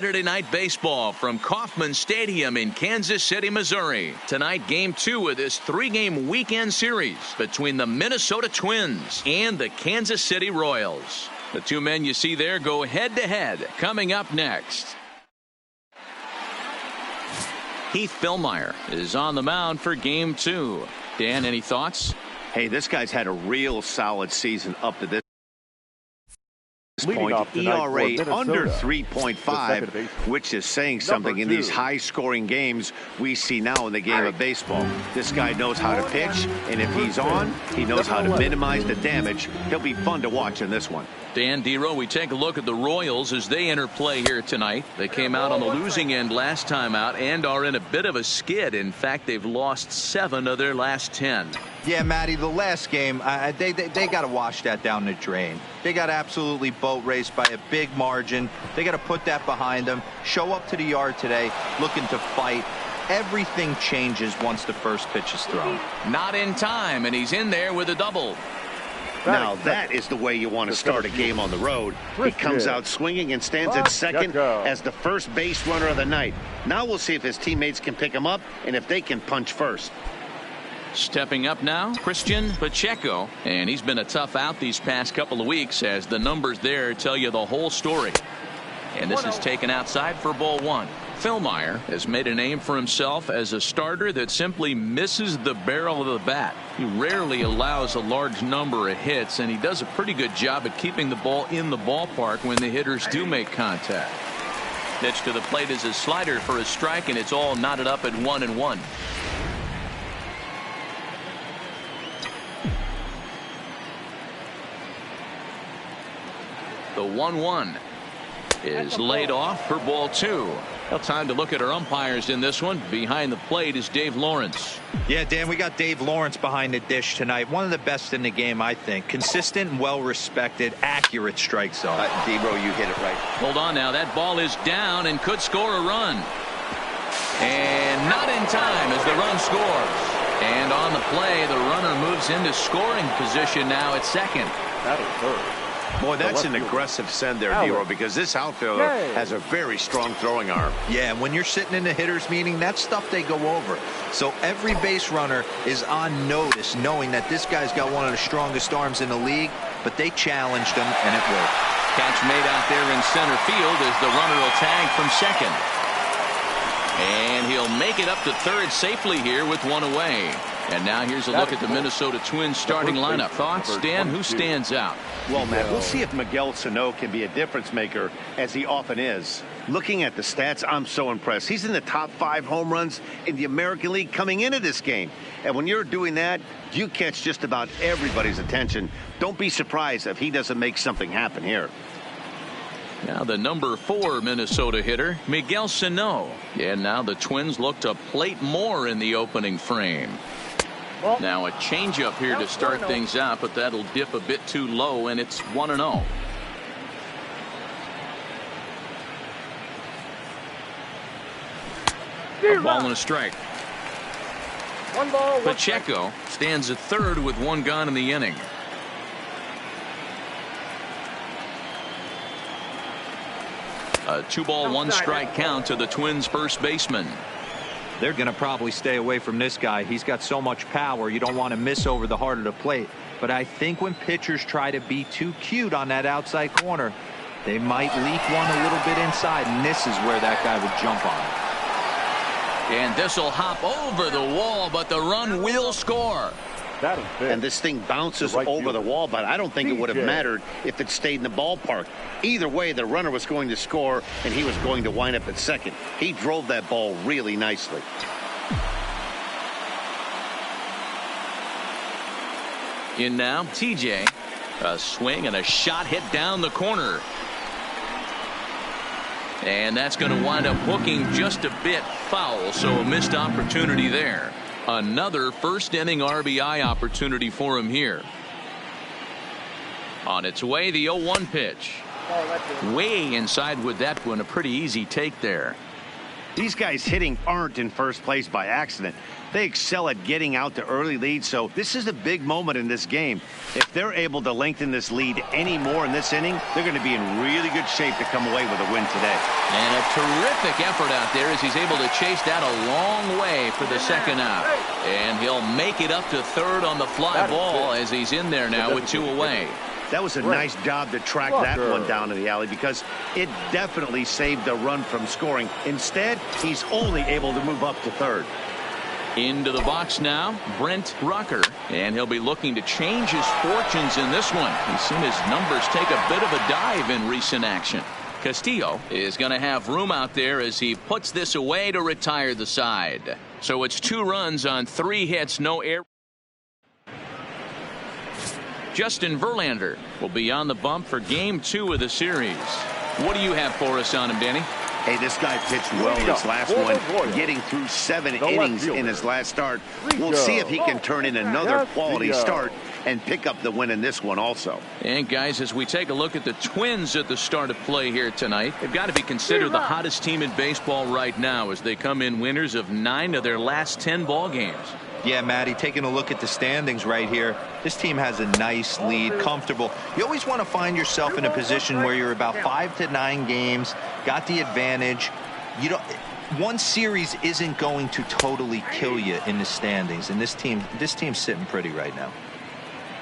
Saturday Night Baseball from Kauffman Stadium in Kansas City, Missouri. Tonight, Game 2 of this 3-game weekend series between the Minnesota Twins and the Kansas City Royals. The two men you see there go head-to-head. Coming up next, Heath Fillmyer is on the mound for Game 2. Dan, any thoughts? Hey, this guy's had a real solid season up to this point. ERA under 3.5, which is saying something in these high-scoring games we see now in the game of baseball. This guy knows how to pitch, and if he's on, he knows how to minimize the damage. He'll be fun to watch in this one. Dan Dero, we take a look at the Royals as they enter play here tonight. They came out on the losing end last time out and are in a bit of a skid. In fact, they've lost 7 of their last 10. Yeah, Matty, the last game, they got to wash that down the drain. They got absolutely boat raced by a big margin. They got to put that behind them. Show up to the yard today looking to fight. Everything changes once the first pitch is thrown. Not in time, and he's in there with a double. Now that is the way you want to start a game on the road. He comes out swinging and stands at second as the first base runner of the night. Now we'll see if his teammates can pick him up and if they can punch first. Stepping up now, Christian Pacheco, and he's been a tough out these past couple of weeks as the numbers there tell you the whole story. And this is taken outside for ball 1. Fillmyer has made a name for himself as a starter that simply misses the barrel of the bat. He rarely allows a large number of hits, and he does a pretty good job at keeping the ball in the ballpark when the hitters do make contact. Pitch to the plate is a slider for a strike, and it's all knotted up at 1-1. The 1-1 is laid off for ball 2. Well, time to look at our umpires in this one. Behind the plate is Dave Lawrence. Yeah, Dan, we got Dave Lawrence behind the dish tonight. One of the best in the game, I think. Consistent, well-respected, accurate strike zone. Debro, you hit it right. Hold on now. That ball is down and could score a run. And not in time as the run scores. And on the play, the runner moves into scoring position now at second. That'll hurt. Boy, that's an aggressive send there, Dero, because this outfielder has a very strong throwing arm. Yeah, and when you're sitting in the hitter's meeting, that's stuff they go over. So every base runner is on notice, knowing that this guy's got one of the strongest arms in the league, but they challenged him, and it worked. Catch made out there in center field as the runner will tag from second. And he'll make it up to third safely here with one away. And now here's a look at the Minnesota Twins starting lineup. Thoughts, Dan? Who stands out? Well, Matt, we'll see if Miguel Sano can be a difference maker, as he often is. Looking at the stats, I'm so impressed. He's in the top 5 home runs in the American League coming into this game. And when you're doing that, you catch just about everybody's attention. Don't be surprised if he doesn't make something happen here. Now the number 4 Minnesota hitter, Miguel Sano. And now the Twins look to plate more in the opening frame. Now a changeup here to start things out, but that'll dip a bit too low, and it's 1-0. A ball and a strike. Pacheco stands at third with 1 gone in the inning. A 2-ball, 1-strike count to the Twins' first baseman. They're going to probably stay away from this guy. He's got so much power. You don't want to miss over the heart of the plate. But I think when pitchers try to be too cute on that outside corner, they might leak one a little bit inside, and this is where that guy would jump on it. And this will hop over the wall, but the run will score. And this thing bounces over the wall, but I don't think it would have mattered if it stayed in the ballpark. Either way, the runner was going to score, and he was going to wind up at second. He drove that ball really nicely. In now, TJ. A swing and a shot hit down the corner. And that's going to wind up hooking just a bit foul, so a missed opportunity there. Another first inning RBI opportunity for him here. On its way, the 0-1 pitch. Way inside with that one. A pretty easy take there. These guys hitting aren't in first place by accident. They excel at getting out to early leads, so this is a big moment in this game. If they're able to lengthen this lead any more in this inning, they're going to be in really good shape to come away with a win today. And a terrific effort out there as he's able to chase that a long way for the second out. And he'll make it up to third on the fly ball as he's in there now with 2 away. That was a nice job to track that one down in the alley because it definitely saved the run from scoring. Instead, he's only able to move up to third. Into the box now, Brent Rucker, and he'll be looking to change his fortunes in this one. He's seen his numbers take a bit of a dive in recent action. Castillo is going to have room out there as he puts this away to retire the side. So it's 2 runs on 3 hits, no error. Justin Verlander will be on the bump for game 2 of the series. What do you have for us on him, Danny? Hey, this guy pitched well in his last one, getting through 7 innings in his last start. We'll see if he can turn in another quality start and pick up the win in this one also. And guys, as we take a look at the Twins at the start of play here tonight, they've got to be considered the hottest team in baseball right now as they come in winners of 9 of their last 10 ball games. Yeah, Matty, taking a look at the standings right here, this team has a nice lead, comfortable. You always want to find yourself in a position where you're about 5 to 9 games, got the advantage. You don't. One series isn't going to totally kill you in the standings, and this team's sitting pretty right now.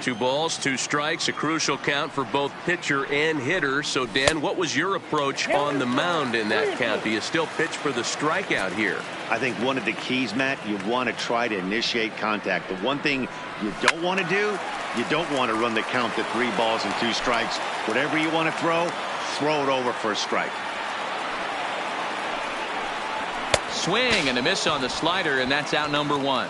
2 balls, 2 strikes, a crucial count for both pitcher and hitter. So, Dan, what was your approach on the mound in that count? Do you still pitch for the strikeout here? I think one of the keys, Matt, you want to try to initiate contact. The one thing you don't want to do, you don't want to run the count to 3 balls and 2 strikes. Whatever you want to throw it over for a strike. Swing and a miss on the slider, and that's out number 1.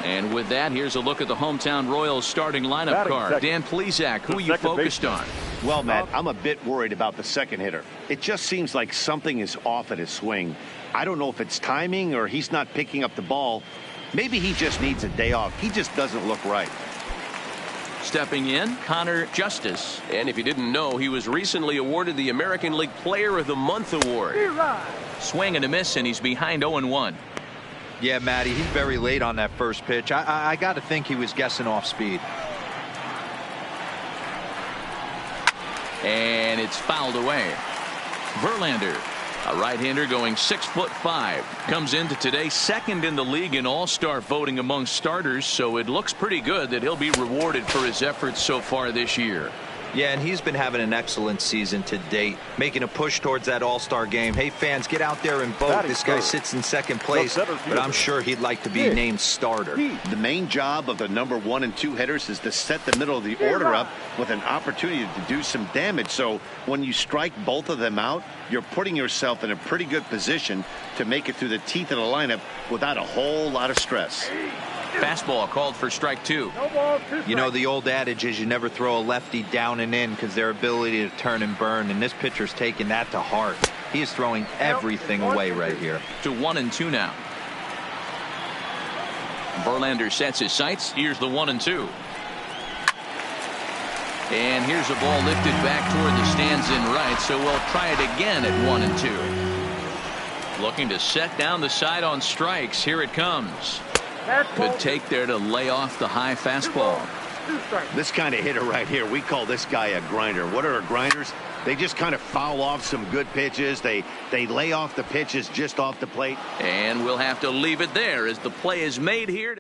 And with that, here's a look at the hometown Royals starting lineup card. Dan Plesac, who are you focused on? Well, Matt, I'm a bit worried about the second hitter. It just seems like something is off at his swing. I don't know if it's timing or he's not picking up the ball. Maybe he just needs a day off. He just doesn't look right. Stepping in, Connor Justice. And if you didn't know, he was recently awarded the American League Player of the Month award. Swing and a miss, and he's behind 0-1. Yeah, Matty, he's very late on that first pitch. I got to think he was guessing off speed. And it's fouled away. Verlander, a right-hander going 6'5", comes into today second in the league in all-star voting among starters, so it looks pretty good that he'll be rewarded for his efforts so far this year. Yeah, and he's been having an excellent season to date, making a push towards that all-star game. Hey, fans, get out there and vote. This guy sits in second place, but I'm sure he'd like to be named starter. The main job of the number 1 and 2 hitters is to set the middle of the order up with an opportunity to do some damage. So when you strike both of them out, you're putting yourself in a pretty good position to make it through the teeth of the lineup without a whole lot of stress. Fastball called for strike 2. You know, the old adage is you never throw a lefty down and in because their ability to turn and burn, and this pitcher's taking that to heart. He is throwing everything away right here. To 1-2 now. Verlander sets his sights. Here's the 1-2. And here's a ball lifted back toward the stands in right, so we'll try it again at 1-2. Looking to set down the side on strikes. Here it comes. Good take there to lay off the high fastball. This kind of hitter right here, we call this guy a grinder. What are grinders? They just kind of foul off some good pitches. They lay off the pitches just off the plate. And we'll have to leave it there as the play is made here.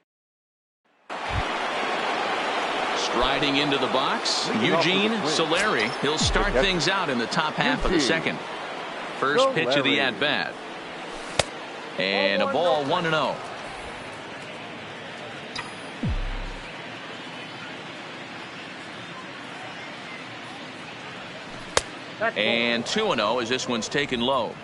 Striding into the box, Eugene Solari. He'll start things out in the top half of the second. First pitch of the at-bat. And a ball 1-0. And 2-0 as this one's taken low.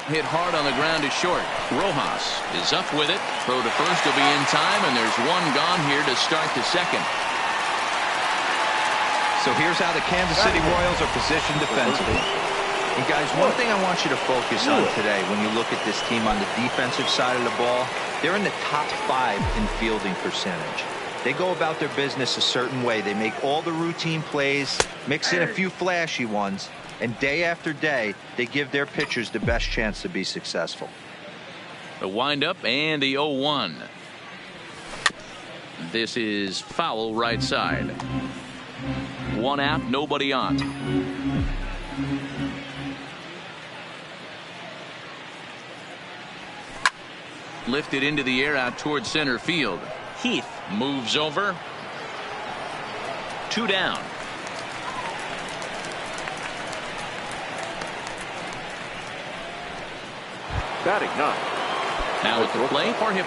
Hit hard on the ground is short. Rojas is up with it. Throw to first will be in time, and there's one gone here to start the second. So here's how the Kansas City Royals are positioned defensively. And guys, one thing I want you to focus on today when you look at this team on the defensive side of the ball, they're in the top 5 in fielding percentage. They go about their business a certain way. They make all the routine plays, mix in a few flashy ones, and day after day, they give their pitchers the best chance to be successful. The windup and the 0-1. This is foul right side. 1 out, nobody on. Lifted into the air out towards center field. Heath moves over. 2 down. Batting 9. Now at the plate, Jorge